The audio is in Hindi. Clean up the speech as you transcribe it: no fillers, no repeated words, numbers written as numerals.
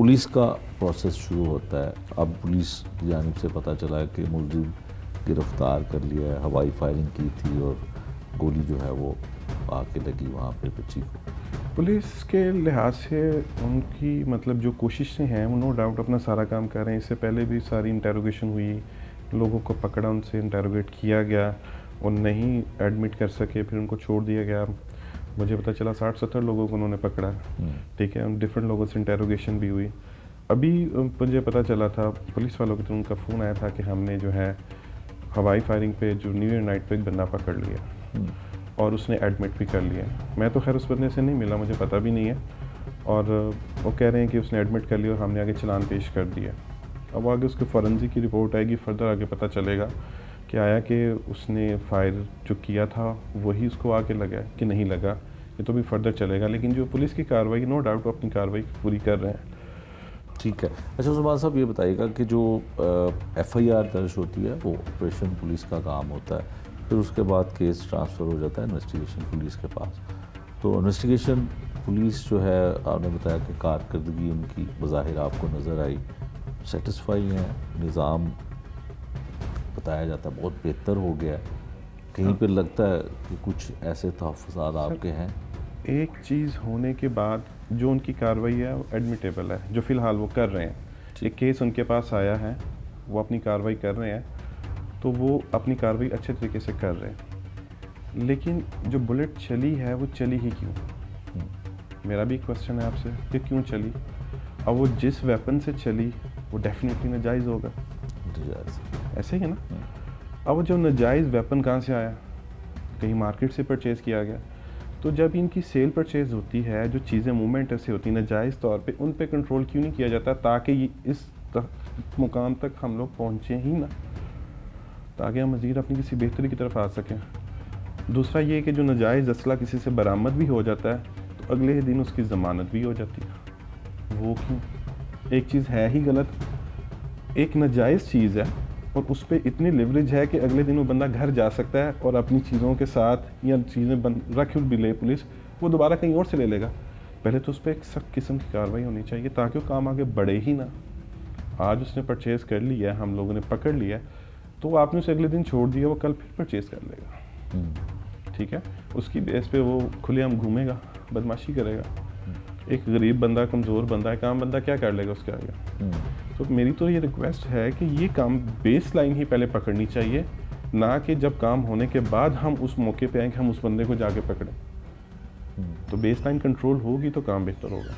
पुलिस का प्रोसेस शुरू होता है। अब पुलिस की जानिब से पता चला है कि मुलजिम गिरफ़्तार कर लिया है, हवाई फायरिंग की थी और गोली जो है वो आके लगी वहाँ पे बच्ची को। पुलिस के लिहाज से उनकी मतलब जो कोशिशें हैं वो नो डाउट अपना सारा काम कर रहे हैं। इससे पहले भी सारी इंटेरोगेशन हुई, लोगों को पकड़ा, उनसे इंटेरोगेट किया गया और नहीं एडमिट कर सके, फिर उनको छोड़ दिया गया। मुझे पता चला 60-70 लोगों को उन्होंने पकड़ा, ठीक है। डिफरेंट लोगों से इंटेरोगेशन भी हुई। अभी मुझे पता चला था पुलिस वालों की तरफ उनका फ़ोन आया था कि हमने जो है हवाई फायरिंग पे जो न्यू ईयर नाइट पे एक बंदा पकड़ लिया और उसने एडमिट भी कर लिया। मैं तो खैर उस बंदे से नहीं मिला, मुझे पता भी नहीं है। और वो कह रहे हैं कि उसने एडमिट कर लिया और हमने आगे चालान पेश कर दिया। अब आगे उसके फॉरेंसिक की रिपोर्ट आएगी, फर्दर आगे पता चलेगा कि आया कि उसने फायर जो किया था वही उसको आके लगा कि नहीं लगा, ये तो भी फर्दर चलेगा। लेकिन जो पुलिस की कार्रवाई, नो डाउट वो अपनी कार्रवाई पूरी कर रहे हैं। ठीक है। अच्छा उस्मान साहब, ये बताइएगा कि जो एफआईआर दर्ज होती है वो ऑपरेशन पुलिस का काम होता है, फिर उसके बाद केस ट्रांसफ़र हो जाता है इन्वेस्टिगेशन पुलिस के पास। तो इन्वेस्टिगेशन पुलिस जो है, आपने बताया कि कारकर्दगी उनकी बज़ाहिर आपको नज़र आई, सेटिस्फाई हैं, निज़ाम बताया जाता है बहुत बेहतर हो गया है, कहीं पे लगता है कि कुछ ऐसे तहफ़्फ़ुज़ात आपके हैं? एक चीज़ होने के बाद जो उनकी कार्रवाई है वो एडमिटेबल है, जो फ़िलहाल वो कर रहे हैं। ये केस उनके पास आया है, वो अपनी कार्रवाई कर रहे हैं, तो वो अपनी कार्रवाई अच्छे तरीके से कर रहे हैं। लेकिन जो बुलेट चली है वो चली ही क्यों? मेरा भी क्वेश्चन है आपसे कि क्यों चली। अब वो जिस वेपन से चली वो डेफिनेटली नाजायज़ होगा, ऐसे ही है ना। अब वो जो नाजायज़ वेपन कहाँ से आया? कहीं मार्केट से परचेज़ किया गया। तो जब इनकी सेल परचेज़ होती है, जो चीज़ें मूवमेंट ऐसे होती हैं नाजायज़ तौर पे, उन पे कंट्रोल क्यों नहीं किया जाता ताकि ये इस मुकाम तक हम लोग पहुँचे ही ना, ताकि हम मज़ीद अपनी किसी बेहतरी की तरफ आ सकें। दूसरा ये कि जो नाजायज़ असला किसी से बरामद भी हो जाता है तो अगले ही दिन उसकी ज़मानत भी हो जाती है। वो क्यों? एक चीज़ है ही गलत, एक नाजायज़ चीज़ है और उस पर इतनी लिवरेज है कि अगले दिन वो बंदा घर जा सकता है और अपनी चीज़ों के साथ या चीज़ें रख भी ले पुलिस, वो दोबारा कहीं और से ले लेगा। पहले तो उस पर एक सख्त किस्म की कार्रवाई होनी चाहिए ताकि वो काम आगे बढ़े ही ना। आज उसने परचेज़ कर लिया है, हम लोगों ने पकड़ लिया है, तो आपने उसे अगले दिन छोड़ दिया, वो कल फिर परचेज़ कर लेगा, ठीक है। उसकी बेस पे वो खुलेआम घूमेगा, बदमाशी करेगा। एक गरीब बंदा, कमज़ोर बंदा, एक आम बंदा क्या कर लेगा उसके आगे? तो मेरी तो ये रिक्वेस्ट है कि ये काम बेस लाइन ही पहले पकड़नी चाहिए, ना कि जब काम होने के बाद हम उस मौके पे आए कि हम उस बंदे को जाके पकड़ें। तो बेस लाइन कंट्रोल होगी तो काम बेहतर होगा।